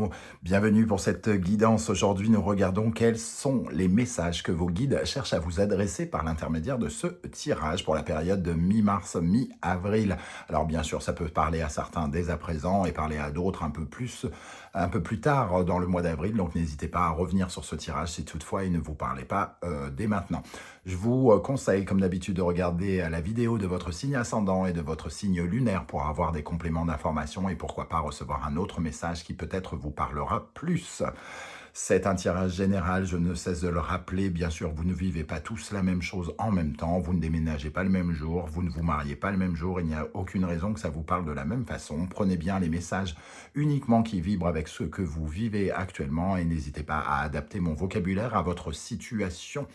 Gémeaux, bienvenue pour cette guidance. Aujourd'hui, nous regardons quels sont les messages que vos guides cherchent à vous adresser par l'intermédiaire de ce tirage pour la période de mi-mars, mi-avril. Alors bien sûr, ça peut parler à certains dès à présent et parler à d'autres un peu plus tard dans le mois d'avril. Donc n'hésitez pas à revenir sur ce tirage si toutefois il ne vous parlait pas dès maintenant. Je vous conseille, comme d'habitude, de regarder la vidéo de votre signe ascendant et de votre signe lunaire pour avoir des compléments d'information et pourquoi pas recevoir un autre message qui peut-être vous parlera plus. C'est un tirage général, je ne cesse de le rappeler. Bien sûr, vous ne vivez pas tous la même chose en même temps, vous ne déménagez pas le même jour, vous ne vous mariez pas le même jour, il n'y a aucune raison que ça vous parle de la même façon. Prenez bien les messages uniquement qui vibrent avec ce que vous vivez actuellement et n'hésitez pas à adapter mon vocabulaire à votre situation.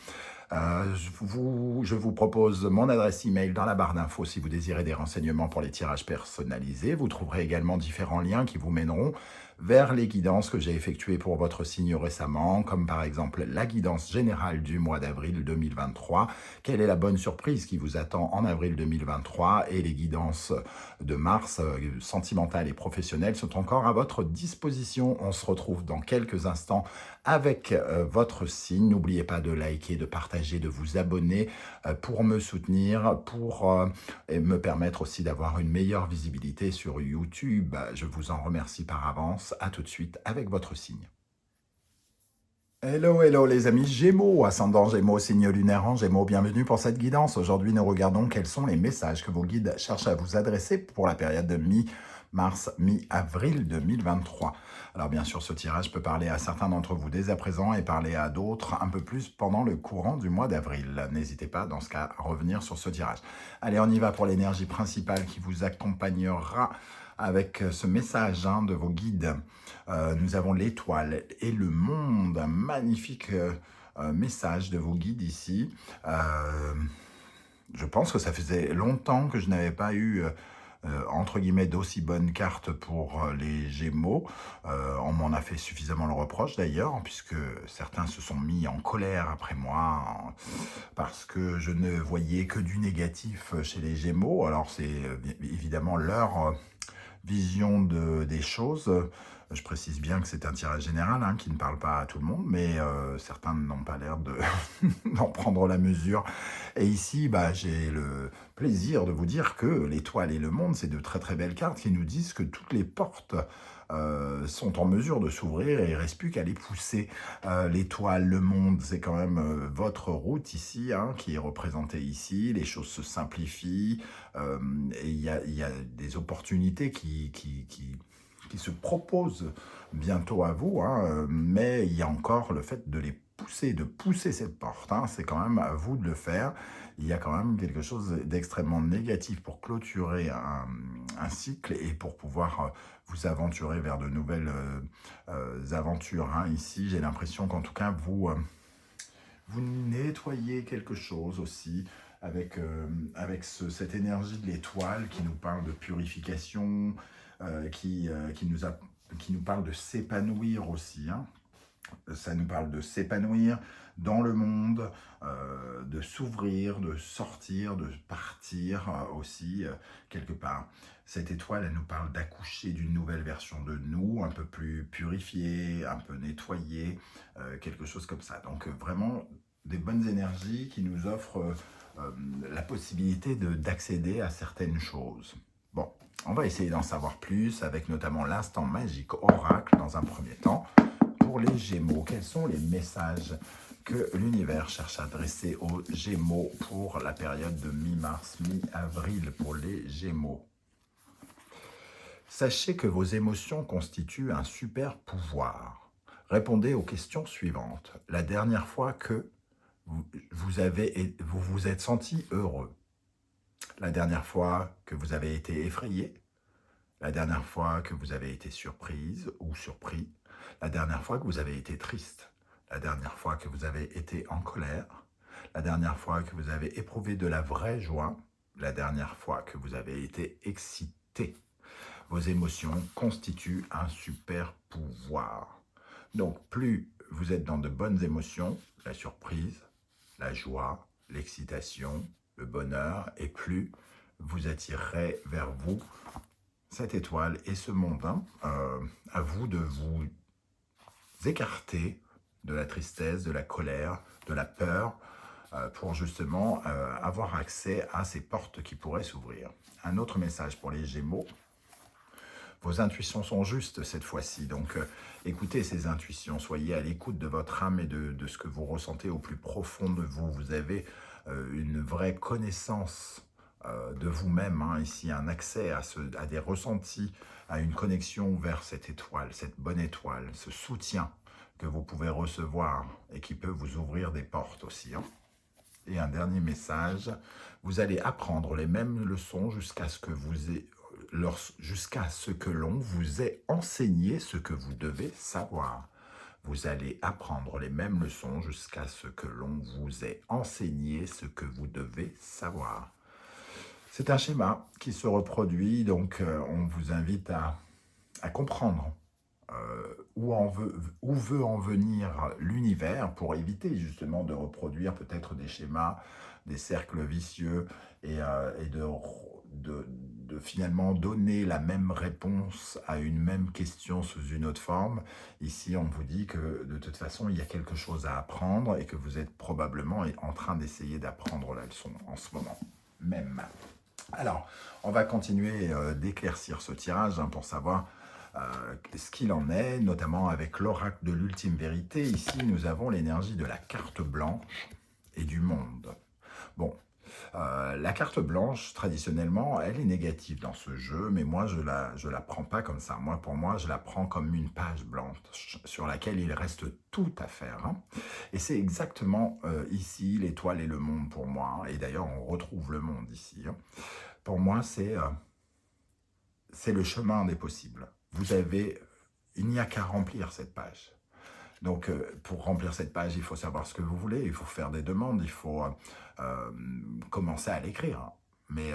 Je vous propose mon adresse email dans la barre d'infos si vous désirez des renseignements pour les tirages personnalisés. Vous trouverez également différents liens qui vous mèneront vers les guidances que j'ai effectuées pour votre signe récemment, comme par exemple la guidance générale du mois d'avril 2023, quelle est la bonne surprise qui vous attend en avril 2023, et les guidances de mars, sentimentales et professionnelles, sont encore à votre disposition. On se retrouve dans quelques instants avec votre signe. N'oubliez pas de liker, de partager, de vous abonner pour me soutenir, pour me permettre aussi d'avoir une meilleure visibilité sur YouTube. Je vous en remercie par avance. À tout de suite avec votre signe. Hello, hello les amis Gémeaux, ascendant Gémeaux, signe lunaire en Gémeaux, bienvenue pour cette guidance. Aujourd'hui, nous regardons quels sont les messages que vos guides cherchent à vous adresser pour la période de mi-mars, mi-avril 2023. Alors bien sûr, ce tirage peut parler à certains d'entre vous dès à présent et parler à d'autres un peu plus pendant le courant du mois d'avril. N'hésitez pas dans ce cas à revenir sur ce tirage. Allez, on y va pour l'énergie principale qui vous accompagnera avec ce message de vos guides. Nous avons l'étoile et le monde, un magnifique message de vos guides ici. Je pense que ça faisait longtemps que je n'avais pas eu entre guillemets d'aussi bonnes cartes pour les Gémeaux. On m'en a fait suffisamment le reproche d'ailleurs, puisque certains se sont mis en colère après moi parce que je ne voyais que du négatif chez les Gémeaux. Alors c'est évidemment leur vision des choses. Je précise bien que c'est un tirage général qui ne parle pas à tout le monde, mais certains n'ont pas l'air d'en prendre la mesure. Et ici, j'ai le plaisir de vous dire que l'étoile et le monde, c'est de très très belles cartes qui nous disent que toutes les portes sont en mesure de s'ouvrir et il ne reste plus qu'à les pousser. L'étoile, le monde, c'est quand même votre route ici, qui est représentée ici. Les choses se simplifient et il y a des opportunités qui se proposent bientôt à vous, mais il y a encore le fait de les pousser, de pousser cette porte. C'est quand même à vous de le faire. Il y a quand même quelque chose d'extrêmement négatif pour clôturer un cycle et pour pouvoir vous aventurer vers de nouvelles aventures. Ici, j'ai l'impression qu'en tout cas, vous nettoyez quelque chose aussi avec cette énergie de l'étoile qui nous parle de purification, qui nous parle de s'épanouir aussi. Ça nous parle de s'épanouir dans le monde, de s'ouvrir, de sortir, de partir aussi quelque part. Cette étoile, elle nous parle d'accoucher d'une nouvelle version de nous, un peu plus purifiée, un peu nettoyée, quelque chose comme ça. Donc vraiment des bonnes énergies qui nous offrent la possibilité d'accéder à certaines choses. Bon, on va essayer d'en savoir plus avec notamment l'instant magique oracle dans un premier temps. Pour les Gémeaux, quels sont les messages que l'univers cherche à adresser aux Gémeaux pour la période de mi-mars, mi-avril pour les Gémeaux? Sachez que vos émotions constituent un super pouvoir. Répondez aux questions suivantes. La dernière fois que vous vous êtes senti heureux? La dernière fois que vous avez été effrayé? La dernière fois que vous avez été surprise ou surpris? La dernière fois que vous avez été triste? La dernière fois que vous avez été en colère? La dernière fois que vous avez éprouvé de la vraie joie? La dernière fois que vous avez été excité? Vos émotions constituent un super pouvoir. Donc, plus vous êtes dans de bonnes émotions, la surprise, la joie, l'excitation, le bonheur, et plus vous attirerez vers vous cette étoile et ce monde. À vous de vous écarter de la tristesse, de la colère, de la peur, pour justement avoir accès à ces portes qui pourraient s'ouvrir. Un autre message pour les Gémeaux. Vos intuitions sont justes cette fois-ci, donc écoutez ces intuitions, soyez à l'écoute de votre âme et de ce que vous ressentez au plus profond de vous. Vous avez une vraie connaissance de vous-même, hein, ici, un accès à des ressentis, à une connexion vers cette étoile, cette bonne étoile, ce soutien que vous pouvez recevoir et qui peut vous ouvrir des portes aussi. Hein. Et un dernier message, vous allez apprendre les mêmes leçons jusqu'à ce que jusqu'à ce que l'on vous ait enseigné ce que vous devez savoir. Vous allez apprendre les mêmes leçons jusqu'à ce que l'on vous ait enseigné ce que vous devez savoir. C'est un schéma qui se reproduit, donc on vous invite à comprendre où veut en venir l'univers pour éviter justement de reproduire peut-être des schémas, des cercles vicieux et de finalement donner la même réponse à une même question sous une autre forme. Ici, on vous dit que de toute façon, il y a quelque chose à apprendre et que vous êtes probablement en train d'essayer d'apprendre la leçon en ce moment même. Alors, on va continuer d'éclaircir ce tirage pour savoir ce qu'il en est, notamment avec l'oracle de l'ultime vérité. Ici, nous avons l'énergie de la carte blanche et du monde. Bon, la carte blanche, traditionnellement, elle est négative dans ce jeu, mais moi, je la prends pas comme ça. Pour moi, je la prends comme une page blanche sur laquelle il reste tout à faire. Hein. Et c'est exactement ici, l'étoile et le monde pour moi. Hein. Et d'ailleurs, on retrouve le monde ici. Hein. Pour moi, c'est le chemin des possibles. Il n'y a qu'à remplir cette page. Donc, pour remplir cette page, il faut savoir ce que vous voulez, il faut faire des demandes, il faut commencer à l'écrire. Mais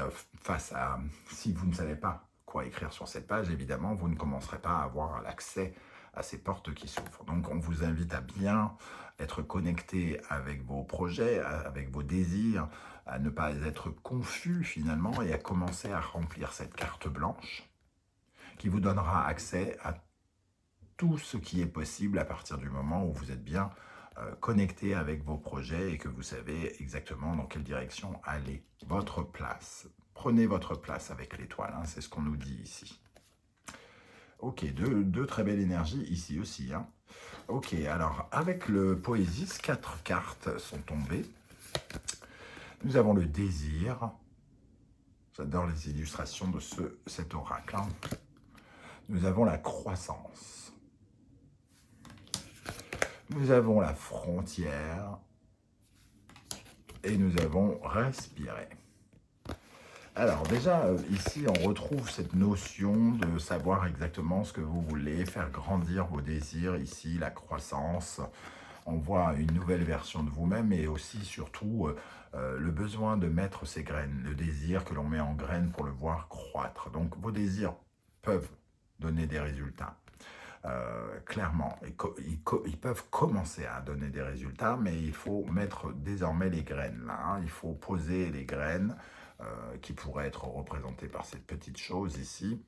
si vous ne savez pas quoi écrire sur cette page, évidemment, vous ne commencerez pas à avoir l'accès à ces portes qui s'ouvrent. Donc, on vous invite à bien être connecté avec vos projets, avec vos désirs, à ne pas être confus finalement et à commencer à remplir cette carte blanche qui vous donnera accès à tout ce qui est possible à partir du moment où vous êtes bien connecté avec vos projets et que vous savez exactement dans quelle direction aller. Votre place. Prenez votre place avec l'étoile, hein, c'est ce qu'on nous dit ici. Ok, deux très belles énergies ici aussi. Hein. Ok, alors avec le Poésis, 4 cartes sont tombées. Nous avons le désir. J'adore les illustrations de cet oracle. Hein. Nous avons la croissance. Nous avons la frontière. Et nous avons respiré. Alors déjà, ici, on retrouve cette notion de savoir exactement ce que vous voulez, faire grandir vos désirs. Ici, la croissance. On voit une nouvelle version de vous-même et aussi, surtout, le besoin de mettre ces graines, le désir que l'on met en graines pour le voir croître. Donc, vos désirs peuvent donner des résultats. Clairement, ils peuvent commencer à donner des résultats, mais il faut mettre désormais les graines là. Hein. Il faut poser les graines qui pourraient être représentées par cette petite chose ici,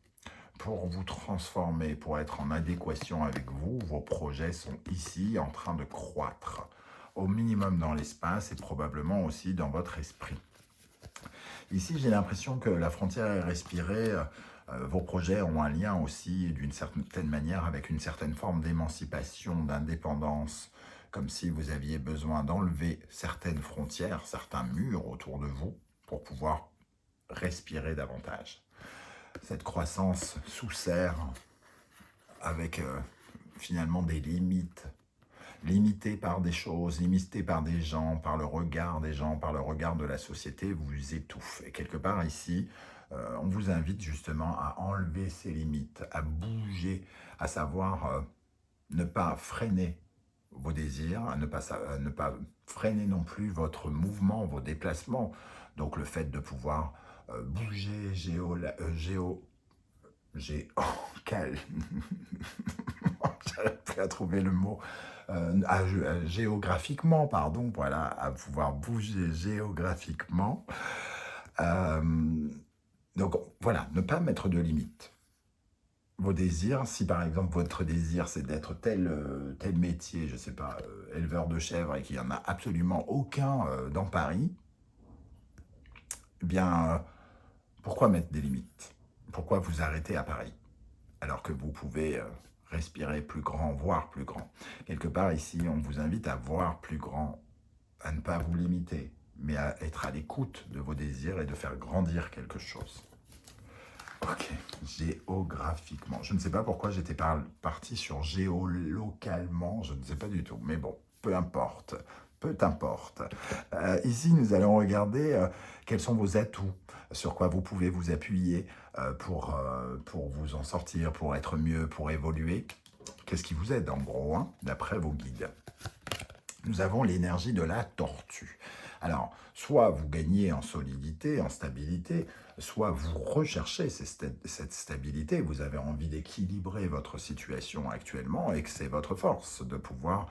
pour vous transformer, pour être en adéquation avec vous. Vos projets sont ici en train de croître, au minimum dans l'espace et probablement aussi dans votre esprit. Ici, j'ai l'impression que la frontière est respirée. Vos projets ont un lien aussi, d'une certaine manière, avec une certaine forme d'émancipation, d'indépendance, comme si vous aviez besoin d'enlever certaines frontières, certains murs autour de vous, pour pouvoir respirer davantage. Cette croissance sous serre, avec finalement des limites, limitées par des choses, limitées par des gens, par le regard des gens, par le regard de la société, vous étouffe. Et quelque part ici, on vous invite justement à enlever ces limites, à bouger, à savoir ne pas freiner vos désirs, à ne pas freiner non plus votre mouvement, vos déplacements. Donc le fait de pouvoir bouger j'arrive plus à trouver le mot, géographiquement, pardon, voilà, à pouvoir bouger géographiquement. Donc voilà, ne pas mettre de limites. vos désirs. Si par exemple votre désir c'est d'être tel métier, je ne sais pas, éleveur de chèvres et qu'il n'y en a absolument aucun dans Paris, eh bien pourquoi mettre des limites? Pourquoi vous arrêter à Paris? Alors que vous pouvez respirer plus grand, voir plus grand. Quelque part ici, on vous invite à voir plus grand, à ne pas vous limiter, mais à être à l'écoute de vos désirs et de faire grandir quelque chose. Ok, géographiquement. Je ne sais pas pourquoi j'étais parti sur géolocalement, je ne sais pas du tout, mais bon, peu importe. Peu importe. Ici, nous allons regarder quels sont vos atouts, sur quoi vous pouvez vous appuyer pour vous en sortir, pour être mieux, pour évoluer. Qu'est-ce qui vous aide en gros, hein, d'après vos guides? Nous avons l'énergie de la tortue. Alors, soit vous gagnez en solidité, en stabilité, soit vous recherchez cette stabilité, vous avez envie d'équilibrer votre situation actuellement et que c'est votre force de pouvoir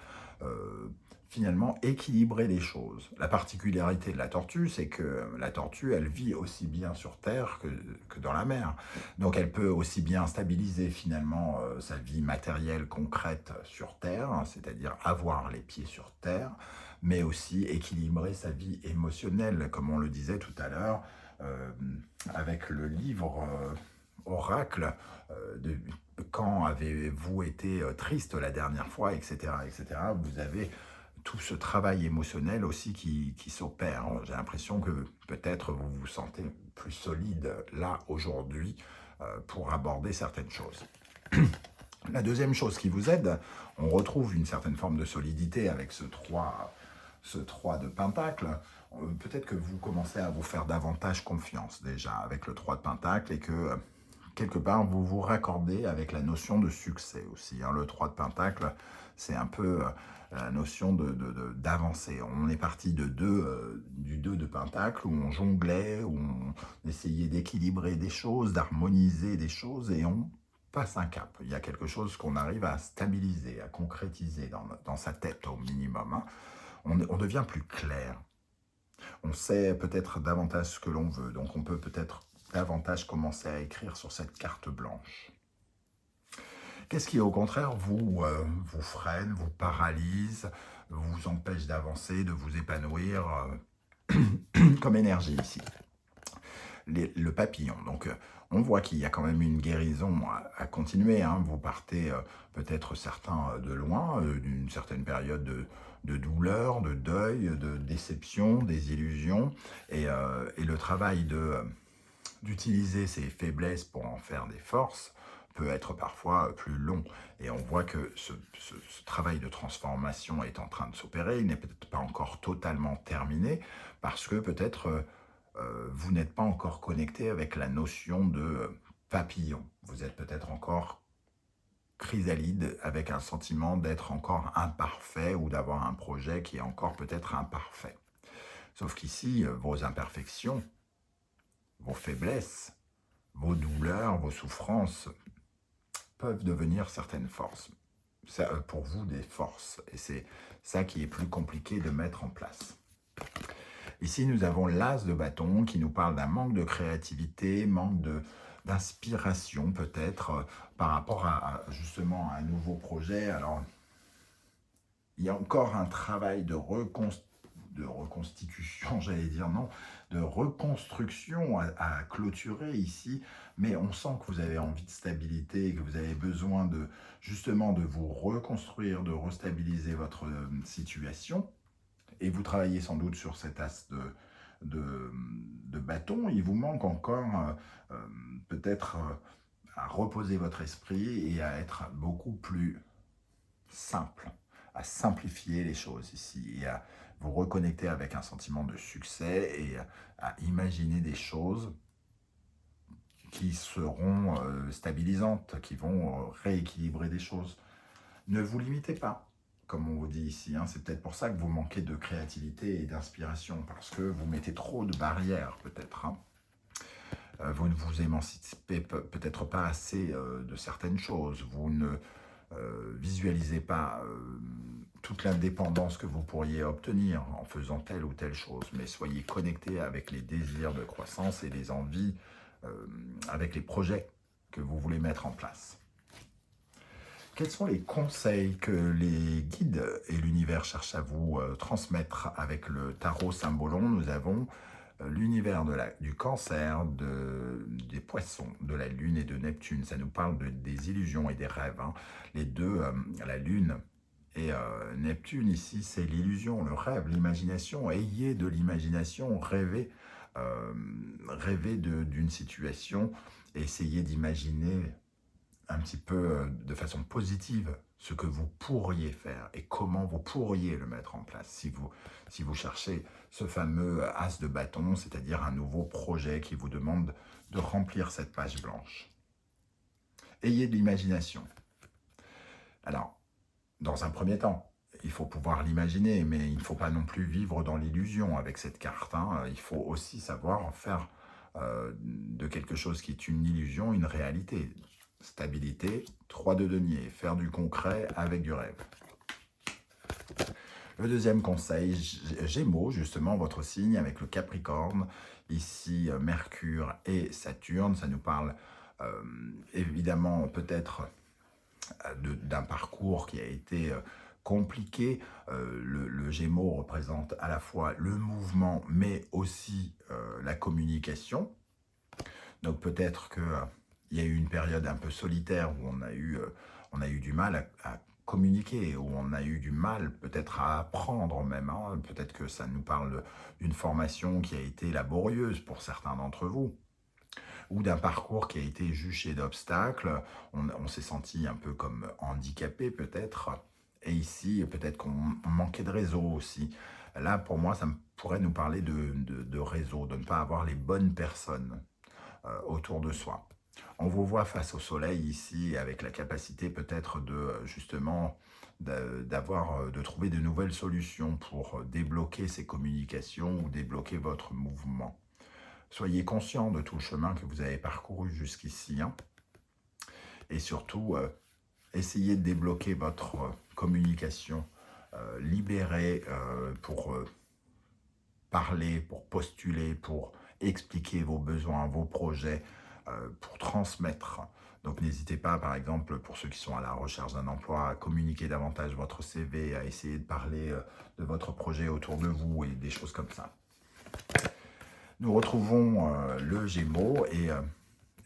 finalement équilibrer les choses. La particularité de la tortue, c'est que la tortue, elle vit aussi bien sur Terre que dans la mer. Donc elle peut aussi bien stabiliser finalement sa vie matérielle concrète sur Terre, hein, c'est-à-dire avoir les pieds sur Terre, mais aussi équilibrer sa vie émotionnelle, comme on le disait tout à l'heure, euh, avec le livre Oracle de quand avez-vous été triste la dernière fois, etc., etc. Vous avez tout ce travail émotionnel aussi qui s'opère. J'ai l'impression que peut-être vous vous sentez plus solide là aujourd'hui pour aborder certaines choses. La deuxième chose qui vous aide, on retrouve une certaine forme de solidité avec ce 3 de Pentacle. Peut-être que vous commencez à vous faire davantage confiance déjà avec le 3 de Pentacle et que quelque part vous vous raccordez avec la notion de succès aussi. Hein. Le 3 de Pentacle, c'est un peu la notion d'avancer. On est parti du 2 de Pentacle où on jonglait, où on essayait d'équilibrer des choses, d'harmoniser des choses et on passe un cap. Il y a quelque chose qu'on arrive à stabiliser, à concrétiser dans sa tête au minimum. Hein. On devient plus clair. On sait peut-être davantage ce que l'on veut, donc on peut peut-être davantage commencer à écrire sur cette carte blanche. Qu'est-ce qui, au contraire, vous freine, vous paralyse, vous empêche d'avancer, de vous épanouir comme énergie ici? Le papillon. Donc, on voit qu'il y a quand même une guérison à continuer. Hein. Vous partez peut-être certains de loin, d'une certaine période de douleur, de deuil, de déception, des illusions. Et le travail d'utiliser ses faiblesses pour en faire des forces peut être parfois plus long. Et on voit que ce travail de transformation est en train de s'opérer. Il n'est peut-être pas encore totalement terminé parce que peut-être vous n'êtes pas encore connecté avec la notion de papillon. Vous êtes peut-être encore chrysalide avec un sentiment d'être encore imparfait ou d'avoir un projet qui est encore peut-être imparfait. Sauf qu'ici, vos imperfections, vos faiblesses, vos douleurs, vos souffrances peuvent devenir certaines forces. Ça, pour vous, des forces. Et c'est ça qui est plus compliqué de mettre en place. Ici, nous avons l'as de bâton qui nous parle d'un manque de créativité, manque d'inspiration peut-être par rapport justement à un nouveau projet. Alors, il y a encore un travail de reconstitution, j'allais dire non, de reconstruction à clôturer ici, mais on sent que vous avez envie de stabilité et que vous avez besoin justement de vous reconstruire, de restabiliser votre situation. Et vous travaillez sans doute sur cet as de bâton. Il vous manque encore peut-être à reposer votre esprit et à être beaucoup plus simple, à simplifier les choses ici et à vous reconnecter avec un sentiment de succès et à imaginer des choses qui seront stabilisantes, qui vont rééquilibrer des choses. Ne vous limitez pas, comme on vous dit ici. Hein. C'est peut-être pour ça que vous manquez de créativité et d'inspiration, parce que vous mettez trop de barrières, peut-être. Hein. Vous ne vous émancipez peut-être pas assez de certaines choses. Vous ne visualisez pas toute l'indépendance que vous pourriez obtenir en faisant telle ou telle chose, mais soyez connecté avec les désirs de croissance et les envies, avec les projets que vous voulez mettre en place. Quels sont les conseils que les guides et l'univers cherchent à vous transmettre avec le tarot Symbolon? Nous avons l'univers du cancer, des poissons, de la lune et de Neptune. Ça nous parle des illusions et des rêves. Hein. Les deux, la lune et Neptune ici, c'est l'illusion, le rêve, l'imagination. Ayez de l'imagination, rêvez, rêvez d'une situation, essayez d'imaginer un petit peu de façon positive ce que vous pourriez faire et comment vous pourriez le mettre en place si vous cherchez ce fameux as de bâton, c'est-à-dire un nouveau projet qui vous demande de remplir cette page blanche. Ayez de l'imagination. Alors, dans un premier temps, il faut pouvoir l'imaginer, mais il ne faut pas non plus vivre dans l'illusion avec cette carte. Hein. Il faut aussi savoir faire de quelque chose qui est une illusion, une réalité. Stabilité, 3 de denier, faire du concret avec du rêve. Le deuxième conseil, Gémeaux, justement, votre signe avec le Capricorne, ici Mercure et Saturne, ça nous parle évidemment peut-être d'un parcours qui a été compliqué. Le Gémeaux représente à la fois le mouvement, mais aussi la communication. Donc peut-être que il y a eu une période un peu solitaire où on a eu du mal à communiquer, où on a eu du mal peut-être à apprendre même. Hein. Peut-être que ça nous parle d'une formation qui a été laborieuse pour certains d'entre vous, ou d'un parcours qui a été juché d'obstacles. On s'est senti un peu comme handicapé peut-être. Et ici, peut-être qu'on manquait de réseau aussi. Là, pour moi, ça pourrait nous parler de réseau, de ne pas avoir les bonnes personnes autour de soi. On vous voit face au soleil ici avec la capacité peut-être justement de trouver de nouvelles solutions pour débloquer ces communications ou débloquer votre mouvement. Soyez conscient de tout le chemin que vous avez parcouru jusqu'ici. Hein, et surtout, essayez de débloquer votre communication, libérée pour parler, pour postuler, pour expliquer vos besoins, vos projets, pour transmettre. Donc n'hésitez pas, par exemple, pour ceux qui sont à la recherche d'un emploi, à communiquer davantage votre CV, à essayer de parler de votre projet autour de vous et des choses comme ça. Nous retrouvons le Gémeaux et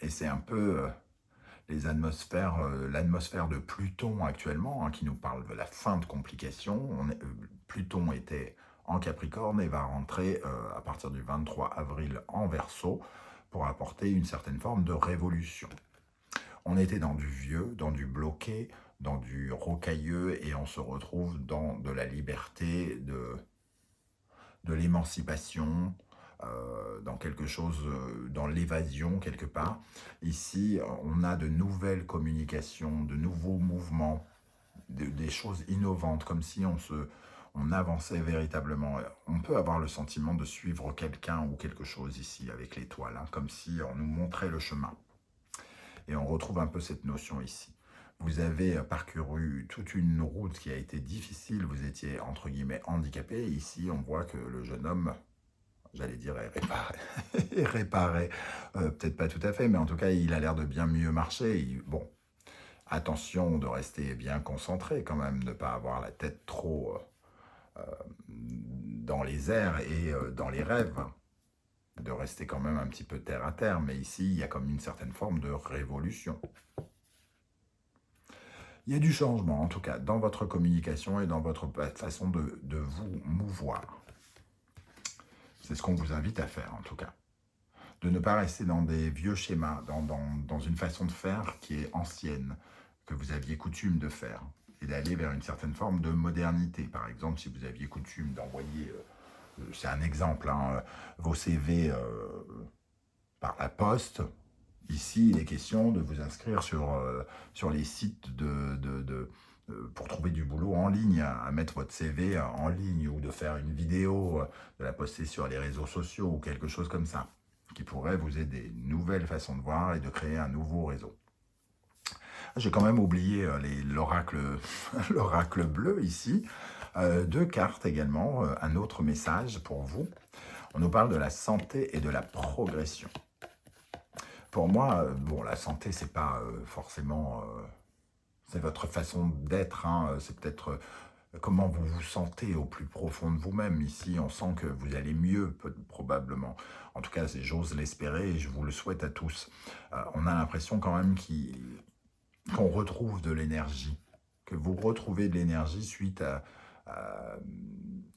c'est un peu l'atmosphère de Pluton actuellement, hein, qui nous parle de la fin de complications. Pluton était en Capricorne et va rentrer à partir du 23 avril en Verseau pour apporter une certaine forme de révolution. On était dans du vieux, dans du bloqué, dans du rocailleux et on se retrouve dans de la liberté, de l'émancipation, dans quelque chose, dans l'évasion quelque part. Ici, on a de nouvelles communications, de nouveaux mouvements, des choses innovantes, comme si on avançait véritablement. On peut avoir le sentiment de suivre quelqu'un ou quelque chose ici avec l'étoile, hein, comme si on nous montrait le chemin. Et on retrouve un peu cette notion ici. Vous avez parcouru toute une route qui a été difficile, vous étiez entre guillemets handicapé. Ici, on voit que le jeune homme, j'allais dire est réparé, peut-être pas tout à fait, mais en tout cas, il a l'air de bien mieux marcher. Bon, attention de rester bien concentré quand même, de ne pas avoir la tête trop dans les airs et dans les rêves, de rester quand même un petit peu terre à terre, mais ici, il y a comme une certaine forme de révolution. Il y a du changement, en tout cas, dans votre communication et dans votre façon de vous mouvoir. C'est ce qu'on vous invite à faire, en tout cas. De ne pas rester dans des vieux schémas, dans une façon de faire qui est ancienne, que vous aviez coutume de faire, et d'aller vers une certaine forme de modernité. Par exemple, si vous aviez coutume d'envoyer, c'est un exemple, hein, vos CV par la poste, ici, il est question de vous inscrire sur les sites pour trouver du boulot en ligne, à mettre votre CV en ligne, ou de faire une vidéo, de la poster sur les réseaux sociaux, ou quelque chose comme ça, qui pourrait vous aider, une nouvelle façon de voir et de créer un nouveau réseau. J'ai quand même oublié l'oracle bleu ici, 2 cartes également, un autre message pour vous. On nous parle de la santé et de la progression. Pour moi, bon, la santé, c'est pas forcément... c'est votre façon d'être, hein, c'est peut-être comment vous vous sentez au plus profond de vous-même. Ici, on sent que vous allez mieux, probablement. En tout cas, j'ose l'espérer et je vous le souhaite à tous. On a l'impression quand même qu'on retrouve de l'énergie, que vous retrouvez de l'énergie suite à,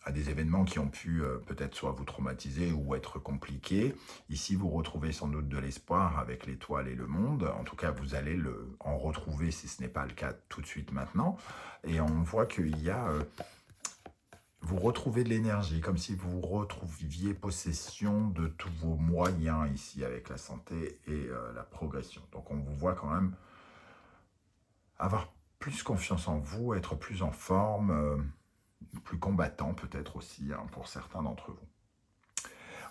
à des événements qui ont pu peut-être soit vous traumatiser ou être compliqués. Ici, vous retrouvez sans doute de l'espoir avec l'étoile et le monde. En tout cas, vous allez en retrouver si ce n'est pas le cas tout de suite maintenant. Et on voit qu'il y a... vous retrouvez de l'énergie, comme si vous retrouviez possession de tous vos moyens ici avec la santé et la progression. Donc on vous voit quand même avoir plus confiance en vous, être plus en forme, plus combattant peut-être aussi hein, pour certains d'entre vous.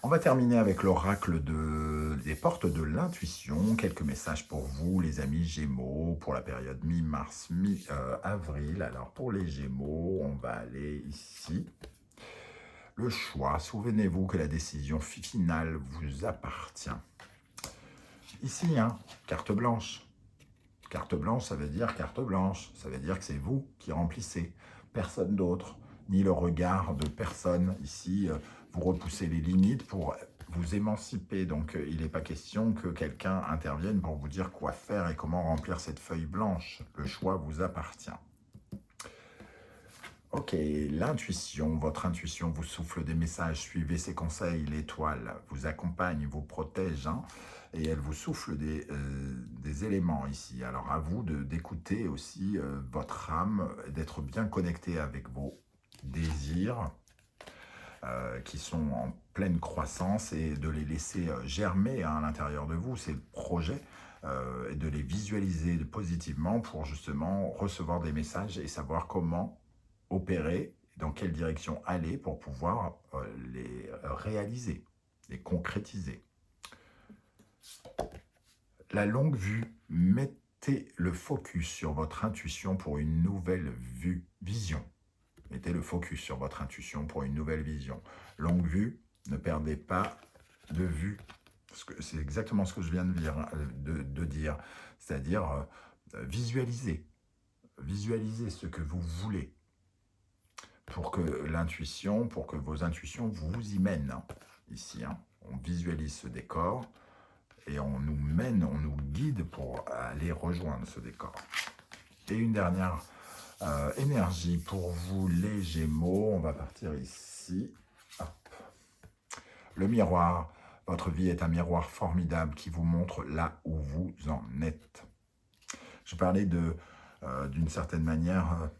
On va terminer avec l'oracle des portes de l'intuition. Quelques messages pour vous, les amis Gémeaux, pour la période mi-mars, mi-avril. Alors, pour les Gémeaux, on va aller ici. Le choix. Souvenez-vous que la décision finale vous appartient. Ici, hein, carte blanche. Carte blanche, ça veut dire carte blanche. Ça veut dire que c'est vous qui remplissez. Personne d'autre, ni le regard de personne. Ici, vous repoussez les limites pour vous émanciper. Donc, il n'est pas question que quelqu'un intervienne pour vous dire quoi faire et comment remplir cette feuille blanche. Le choix vous appartient. Ok, l'intuition, votre intuition vous souffle des messages. Suivez ses conseils. L'étoile vous accompagne, vous protège. Hein, et elle vous souffle des éléments ici. Alors, à vous d'écouter aussi votre âme, d'être bien connecté avec vos désirs qui sont en pleine croissance et de les laisser germer hein, à l'intérieur de vous, ces projets, et de les visualiser positivement pour justement recevoir des messages et savoir comment opérer, dans quelle direction aller pour pouvoir les réaliser, les concrétiser. La longue vue, mettez le focus sur votre intuition pour une nouvelle vision. Mettez le focus sur votre intuition pour une nouvelle vision. Longue vue, ne perdez pas de vue. C'est exactement ce que je viens de dire. C'est-à-dire visualiser. Visualisez ce que vous voulez. Pour que l'intuition, pour que vos intuitions vous y mènent. Hein. Ici, hein, on visualise ce décor. Et on nous mène, on nous guide pour aller rejoindre ce décor. Et une dernière énergie pour vous les Gémeaux. On va partir ici. Hop. Le miroir. Votre vie est un miroir formidable qui vous montre là où vous en êtes. Je parlais d'une certaine manière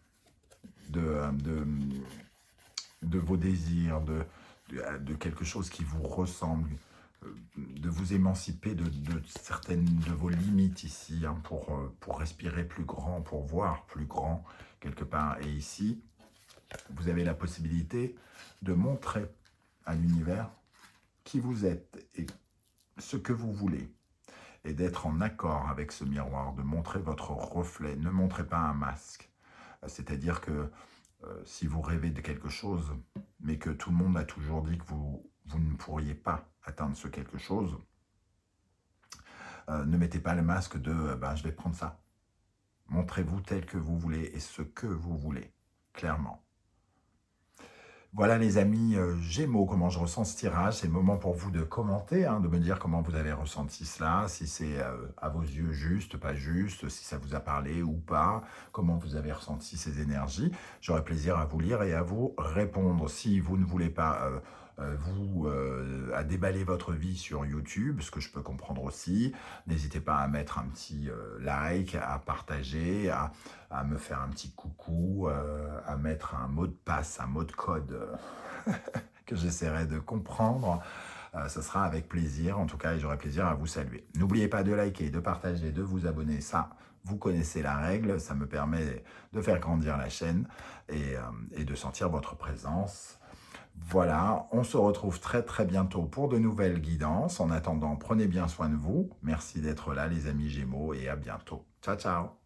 de vos désirs, de quelque chose qui vous ressemble, de vous émanciper de certaines de vos limites ici, hein, pour respirer plus grand, pour voir plus grand quelque part. Et ici, vous avez la possibilité de montrer à l'univers qui vous êtes et ce que vous voulez. Et d'être en accord avec ce miroir, de montrer votre reflet. Ne montrez pas un masque. C'est-à-dire que si vous rêvez de quelque chose, mais que tout le monde a toujours dit que vous ne pourriez pas atteindre ce quelque chose, ne mettez pas le masque de je vais prendre ça. Montrez-vous tel que vous voulez et ce que vous voulez, clairement. Voilà les amis Gémeaux, comment je ressens ce tirage. C'est le moment pour vous de commenter, hein, de me dire comment vous avez ressenti cela, si c'est à vos yeux juste, pas juste, si ça vous a parlé ou pas, comment vous avez ressenti ces énergies. J'aurai plaisir à vous lire et à vous répondre. Si vous ne voulez pas à déballer votre vie sur YouTube, ce que je peux comprendre aussi, n'hésitez pas à mettre un petit like, à partager, à me faire un petit coucou, à mettre un mot de passe, un mot de code que j'essaierai de comprendre. Ce sera avec plaisir, en tout cas, et j'aurai plaisir à vous saluer. N'oubliez pas de liker, de partager, de vous abonner, ça, vous connaissez la règle, ça me permet de faire grandir la chaîne et de sentir votre présence. Voilà, on se retrouve très très bientôt pour de nouvelles guidances. En attendant, prenez bien soin de vous. Merci d'être là les amis Gémeaux et à bientôt. Ciao, ciao.